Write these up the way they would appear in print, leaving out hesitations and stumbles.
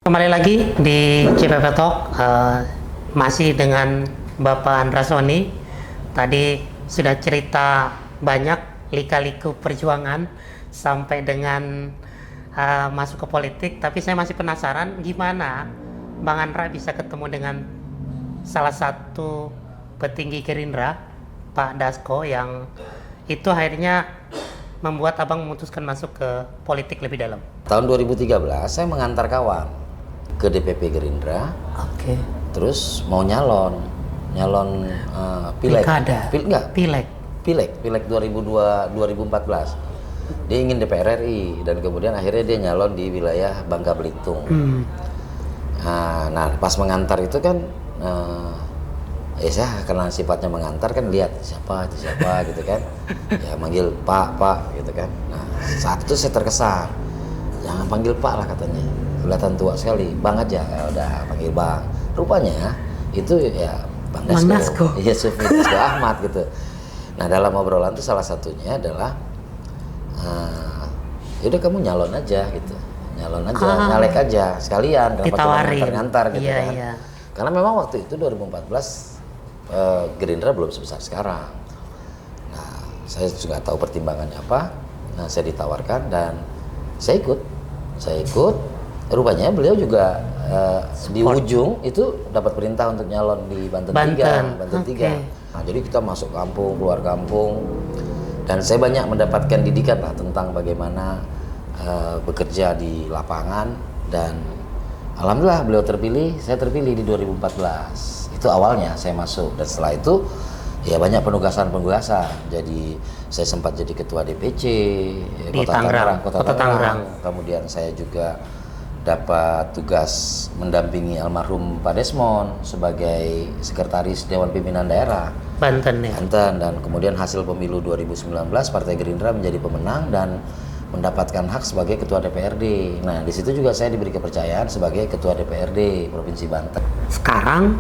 Kembali lagi di CPP Talk, masih dengan Bapak Andra Soni. Tadi sudah cerita banyak lika-liku perjuangan sampai dengan masuk ke politik. Tapi saya masih penasaran gimana Bang Andra bisa ketemu dengan salah satu petinggi Gerindra, Pak Dasko, yang itu akhirnya membuat abang memutuskan masuk ke politik lebih dalam. Tahun 2013 saya mengantar kawan ke DPP Gerindra. Oke. Terus mau nyalon pileg. Pilkada. Pileg 2014. Dia ingin DPR RI dan kemudian akhirnya dia nyalon di wilayah Bangka Belitung. Nah, pas mengantar itu kan saya karena sifatnya mengantar kan lihat siapa gitu kan. Ya manggil Pak gitu kan. Nah, saat itu saya terkesan. Jangan panggil Pak lah katanya. Kelihatan tua sekali. Bang aja. Ya udah panggil Bang. Rupanya itu ya Bang Dasko. Iya, Sufmi Dasko Ahmad gitu. Nah, dalam obrolan itu salah satunya adalah yaudah kamu nyalon aja gitu. Nyalek aja sekalian, kenapa cuma ngantar-ngantar gitu kan. Iya. Karena memang waktu itu 2014 Gerindra belum sebesar sekarang. Nah, saya juga tahu pertimbangannya apa. Nah, saya ditawarkan dan saya ikut. Rupanya beliau juga di ujung itu dapat perintah untuk nyalon di Banten 3. Okay. Nah, jadi kita masuk kampung, keluar kampung, dan saya banyak mendapatkan didikan lah tentang bagaimana bekerja di lapangan, dan alhamdulillah beliau terpilih, saya terpilih di 2014. Itu awalnya saya masuk, dan setelah itu ya banyak penugasan. Jadi saya sempat jadi ketua DPC di Kota Tangerang. Kemudian saya juga dapat tugas mendampingi almarhum Pak Desmond sebagai sekretaris Dewan Pimpinan Daerah Banten ya. Dan kemudian hasil pemilu 2019 Partai Gerindra menjadi pemenang dan mendapatkan hak sebagai ketua DPRD. Nah, di situ juga saya diberi kepercayaan sebagai ketua DPRD Provinsi Banten. Sekarang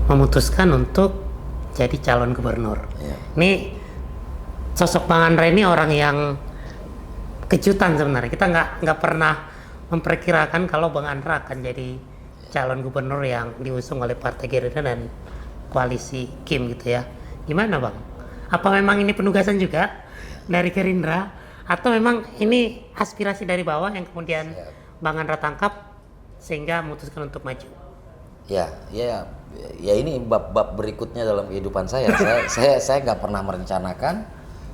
memutuskan untuk jadi calon gubernur. Ya. Ini sosok Bang Andra ini orang yang kejutan sebenarnya. Kita nggak pernah memperkirakan kalau Bang Andra akan jadi calon gubernur yang diusung oleh Partai Gerindra dan koalisi Kim gitu ya. Gimana Bang? Apa memang ini penugasan juga dari Gerindra atau memang ini aspirasi dari bawah yang kemudian Bang Andra tangkap sehingga memutuskan untuk maju? Ya ini bab berikutnya dalam kehidupan saya. saya nggak pernah merencanakan,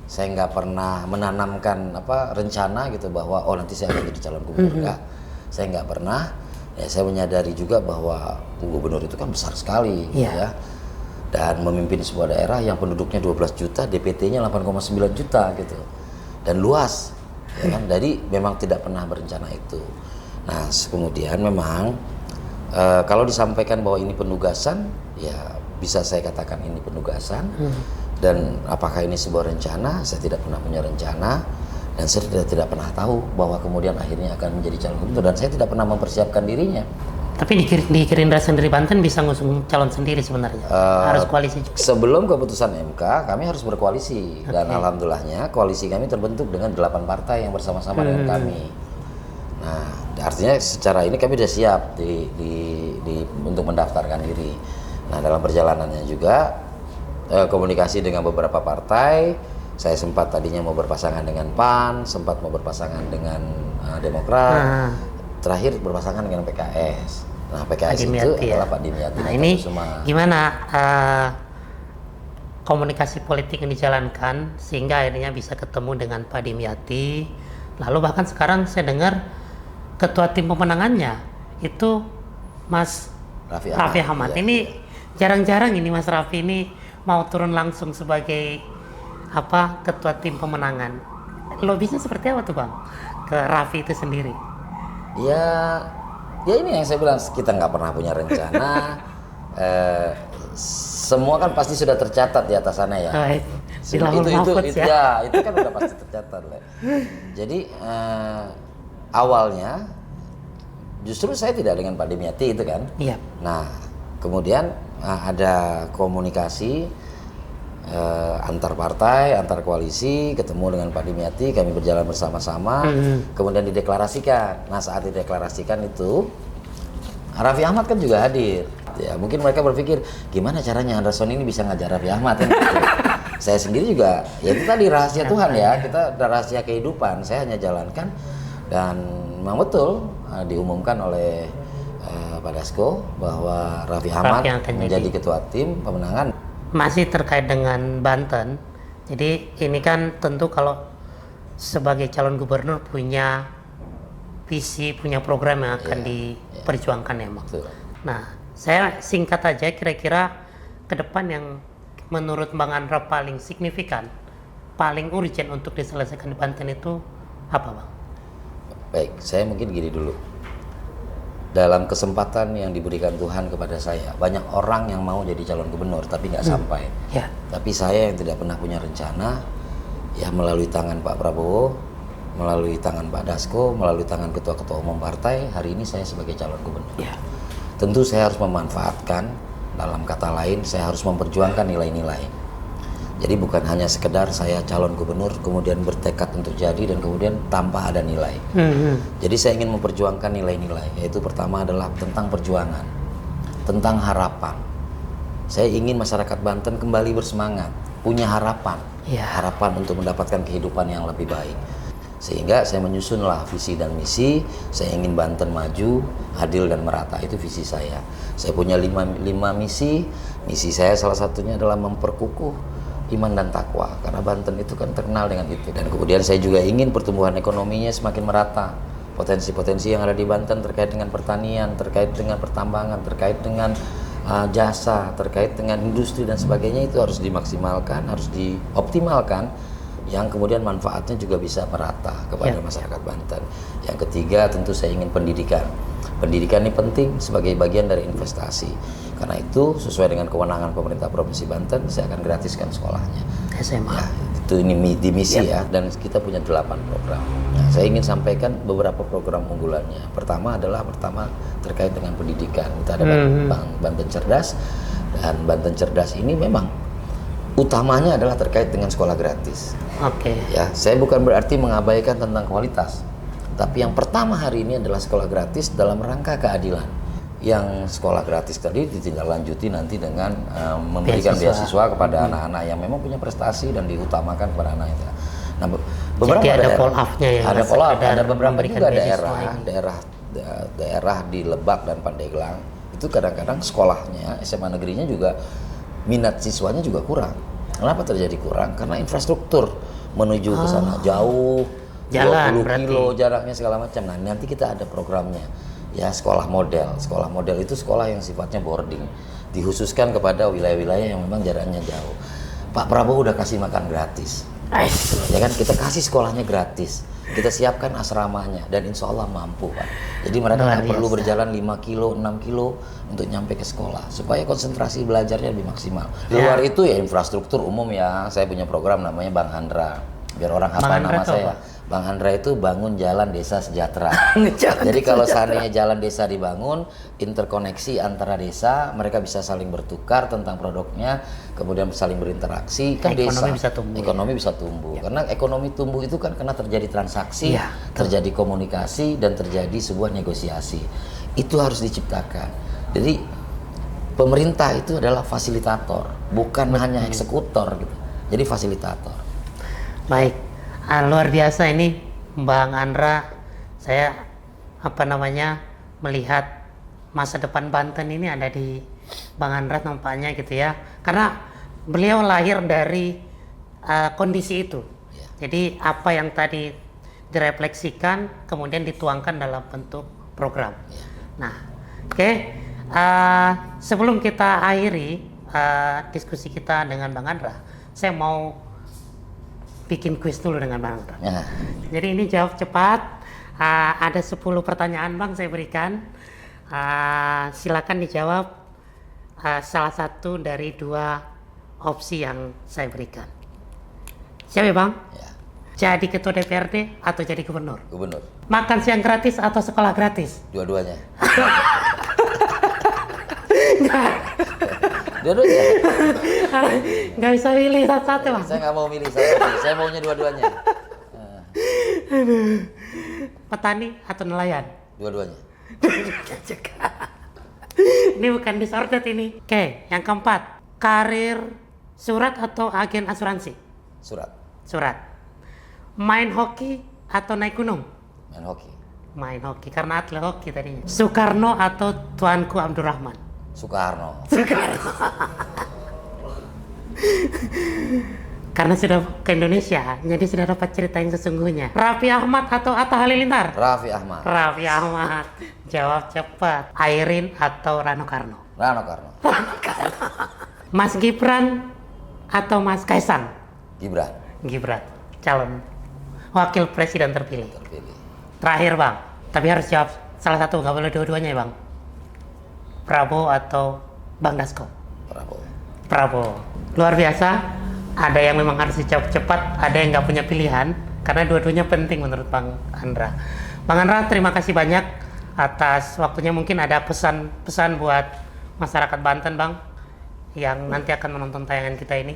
saya nggak pernah menanamkan rencana gitu bahwa nanti saya akan jadi calon gubernur. Saya nggak pernah. Ya, saya menyadari juga bahwa gubernur itu kan besar sekali, ya. Dan memimpin sebuah daerah yang penduduknya 12 juta, DPT-nya 8,9 juta gitu, dan luas, ya kan. Jadi memang tidak pernah berencana itu. Nah, kemudian memang kalau disampaikan bahwa ini penugasan, ya bisa saya katakan ini penugasan. Dan apakah ini sebuah rencana? Saya tidak pernah punya rencana, dan saya tidak pernah tahu bahwa kemudian akhirnya akan menjadi calon gubernur, dan saya tidak pernah mempersiapkan dirinya. Tapi di Gerindra sendiri Banten bisa ngusung calon sendiri sebenarnya? Harus koalisi juga? Sebelum keputusan MK, kami harus berkoalisi. Dan alhamdulillahnya koalisi kami terbentuk dengan 8 partai yang bersama-sama dengan kami. Nah, artinya secara ini kami sudah siap untuk mendaftarkan diri. Nah, dalam perjalanannya juga komunikasi dengan beberapa partai. Saya sempat tadinya mau berpasangan dengan PAN, sempat mau berpasangan dengan Demokrat, terakhir berpasangan dengan PKS. Nah, PKS itu adalah Pak Dimyati. Nah, ini gimana komunikasi politik yang dijalankan sehingga akhirnya bisa ketemu dengan Pak Dimyati. Lalu bahkan sekarang saya dengar ketua tim pemenangannya itu Mas Raffi Ahmad. Ini jarang-jarang ini Mas Raffi ini mau turun langsung sebagai ketua tim pemenangan. Lobisnya seperti apa tuh Bang ke Raffi itu sendiri? Ya ini yang saya bilang, kita nggak pernah punya rencana. Semua kan pasti sudah tercatat di atas sana ya. Itu kan udah pasti tercatat lah. Jadi awalnya justru saya tidak dengan Pak Dimyati itu kan. Iya. Nah, kemudian ada komunikasi antar partai, antar koalisi, ketemu dengan Pak Dimyati, kami berjalan bersama-sama, kemudian dideklarasikan. Nah, saat dideklarasikan itu Raffi Ahmad kan juga hadir. Ya, mungkin mereka berpikir gimana caranya Anderson ini bisa ngajar Raffi Ahmad kan? Gitu. Saya sendiri juga, ya itu tadi rahasia Tuhan ya, kita ada rahasia kehidupan. Saya hanya jalankan dan memang betul diumumkan oleh Pak Dasko bahwa Raffi Ahmad menjadi ketua tim pemenangan. Masih terkait dengan Banten, jadi ini kan tentu kalau sebagai calon gubernur punya visi, punya program yang akan diperjuangkan ya Bang. Nah, saya singkat aja kira-kira ke depan yang menurut Bang Andra paling signifikan, paling urgent untuk diselesaikan di Banten itu apa Bang? Baik, saya mungkin gini dulu. Dalam kesempatan yang diberikan Tuhan kepada saya, banyak orang yang mau jadi calon gubernur tapi nggak sampai. Ya. Tapi saya yang tidak pernah punya rencana, ya melalui tangan Pak Prabowo, melalui tangan Pak Dasko, melalui tangan ketua-ketua umum partai, hari ini saya sebagai calon gubernur. Ya. Tentu saya harus memanfaatkan, dalam kata lain saya harus memperjuangkan nilai-nilai. Jadi bukan hanya sekedar saya calon gubernur kemudian bertekad untuk jadi dan kemudian tanpa ada nilai. Jadi saya ingin memperjuangkan nilai-nilai, yaitu pertama adalah tentang perjuangan, tentang harapan. Saya ingin masyarakat Banten kembali bersemangat, punya harapan, harapan untuk mendapatkan kehidupan yang lebih baik. Sehingga saya menyusunlah visi dan misi. Saya ingin Banten maju, adil dan merata, itu visi saya. Saya punya lima misi. Misi saya salah satunya adalah memperkukuh iman dan takwa, karena Banten itu kan terkenal dengan itu. Dan kemudian saya juga ingin pertumbuhan ekonominya semakin merata. Potensi-potensi yang ada di Banten terkait dengan pertanian, terkait dengan pertambangan, terkait dengan jasa, terkait dengan industri dan sebagainya, itu harus dimaksimalkan, harus dioptimalkan, yang kemudian manfaatnya juga bisa merata kepada masyarakat Banten. Yang ketiga tentu saya ingin pendidikan. Pendidikan ini penting sebagai bagian dari investasi. Karena itu sesuai dengan kewenangan pemerintah Provinsi Banten, saya akan gratiskan sekolahnya. SMA. Ya, itu ini di misi ya, dan kita punya 8 program. Nah, saya ingin sampaikan beberapa program unggulannya. Pertama terkait dengan pendidikan. Kita ada Banten Cerdas, dan Banten Cerdas ini memang utamanya adalah terkait dengan sekolah gratis. Oke. Ya, saya bukan berarti mengabaikan tentang kualitas, tapi yang pertama hari ini adalah sekolah gratis dalam rangka keadilan. Yang sekolah gratis tadi ditindaklanjuti nanti dengan memberikan beasiswa kepada anak-anak yang memang punya prestasi dan diutamakan kepada anak itu. Nah, beberapa jadi ada follow-up-nya ya. Ada follow-up, ada beberapa juga daerah di Lebak dan Pandeglang itu kadang-kadang sekolahnya SMA negerinya juga minat siswanya juga kurang. Kenapa terjadi kurang? Karena infrastruktur menuju ke sana jauh, jalan 20 kilo jaraknya segala macam. Nah, nanti kita ada programnya. Ya, sekolah model. Sekolah model itu sekolah yang sifatnya boarding, dikhususkan kepada wilayah-wilayah yang memang jaraknya jauh. Pak Prabowo udah kasih makan gratis. Ya kan, kita kasih sekolahnya gratis. Kita siapkan asramanya dan insya Allah mampu Pak. Jadi mereka nggak perlu berjalan 5 kilo, 6 kilo untuk nyampe ke sekolah supaya konsentrasi belajarnya lebih maksimal. Di luar itu ya infrastruktur umum ya. Saya punya program namanya Bang Handra. Biar orang hafal nama saya. Bang Handra itu bangun jalan desa sejahtera. Jadi kalau seandainya jalan desa dibangun, interkoneksi antara desa, mereka bisa saling bertukar tentang produknya, kemudian saling berinteraksi, kan ekonomi desa bisa tumbuh. Ekonomi bisa tumbuh. Karena ekonomi tumbuh itu kan karena terjadi transaksi, terjadi komunikasi dan terjadi sebuah negosiasi. Itu harus diciptakan. Jadi pemerintah itu adalah fasilitator, bukan hanya eksekutor gitu. Jadi fasilitator. Baik, luar biasa ini Bang Andra. Saya melihat masa depan Banten ini ada di Bang Andra nampaknya gitu ya. Karena beliau lahir dari kondisi itu. Jadi apa yang tadi direfleksikan kemudian dituangkan dalam bentuk program. Nah, oke. Sebelum kita akhiri diskusi kita dengan Bang Andra, saya mau bikin kuis dulu dengan Bang Andra. Jadi ini jawab cepat. Ada 10 pertanyaan Bang saya berikan. Silakan dijawab salah satu dari 2 opsi yang saya berikan. Siap ya Bang? Ya. Jadi ketua DPRD atau jadi gubernur? Gubernur. Makan siang gratis atau sekolah gratis? Dua-duanya. Dua-duanya. Nggak bisa pilih satu-satu Bang. Saya nggak mau milih satu. Saya maunya dua-duanya. Petani atau nelayan? Dua-duanya. Ini bukan disorted ini. Oke, yang keempat. Karir surat atau agen asuransi? Surat. Surat. Main hoki atau naik gunung? Main hoki. Main hoki, karena atlet hoki tadinya. Soekarno atau Tuanku Abdurrahman? Soekarno. Karena sudah ke Indonesia, jadi sudah dapat cerita yang sesungguhnya. Raffi Ahmad atau Atta Halilintar? Raffi Ahmad. Raffi Ahmad. Jawab cepat. Airin atau Rano Karno? Rano Karno. Mas Gibran atau Mas Kaisang? Gibran. Gibran, calon wakil presiden terpilih. Terpilih. Terakhir bang, tapi harus jawab salah satu, nggak boleh dua-duanya ya bang. Prabowo atau Bang Dasko? Prabowo. Prabowo. Luar biasa. Ada yang memang harus dijawab cepat, ada yang nggak punya pilihan, karena dua-duanya penting menurut Bang Andra. Bang Andra, terima kasih banyak atas waktunya. Mungkin ada pesan-pesan buat masyarakat Banten bang, yang nanti akan menonton tayangan kita ini.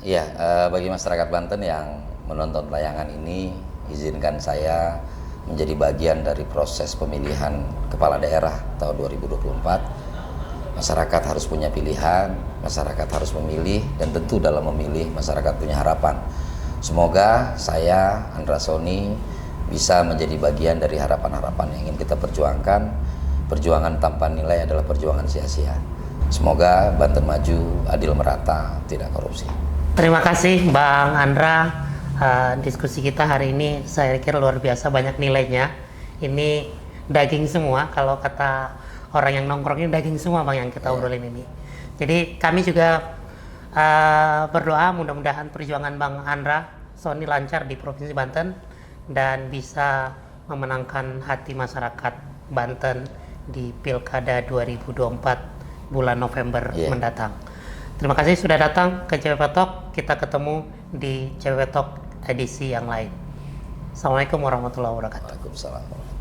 Iya, bagi masyarakat Banten yang menonton tayangan ini, izinkan saya menjadi bagian dari proses pemilihan kepala daerah tahun 2024. Masyarakat harus punya pilihan, masyarakat harus memilih, dan tentu dalam memilih masyarakat punya harapan. Semoga saya, Andra Soni, bisa menjadi bagian dari harapan-harapan yang ingin kita perjuangkan. Perjuangan tanpa nilai adalah perjuangan sia-sia. Semoga Banten maju, adil merata, tidak korupsi. Terima kasih Bang Andra. Diskusi kita hari ini saya kira luar biasa, banyak nilainya. Ini daging semua, kalau kata orang yang nongkrong ini daging semua bang yang kita obrolin ini. Jadi kami juga berdoa mudah-mudahan perjuangan Bang Andra Soni lancar di Provinsi Banten dan bisa memenangkan hati masyarakat Banten di Pilkada 2024 bulan November mendatang. Terima kasih sudah datang ke CWP Talk. Kita ketemu di CWP Talk edisi yang lain. Assalamualaikum warahmatullahi wabarakatuh. Waalaikumsalam.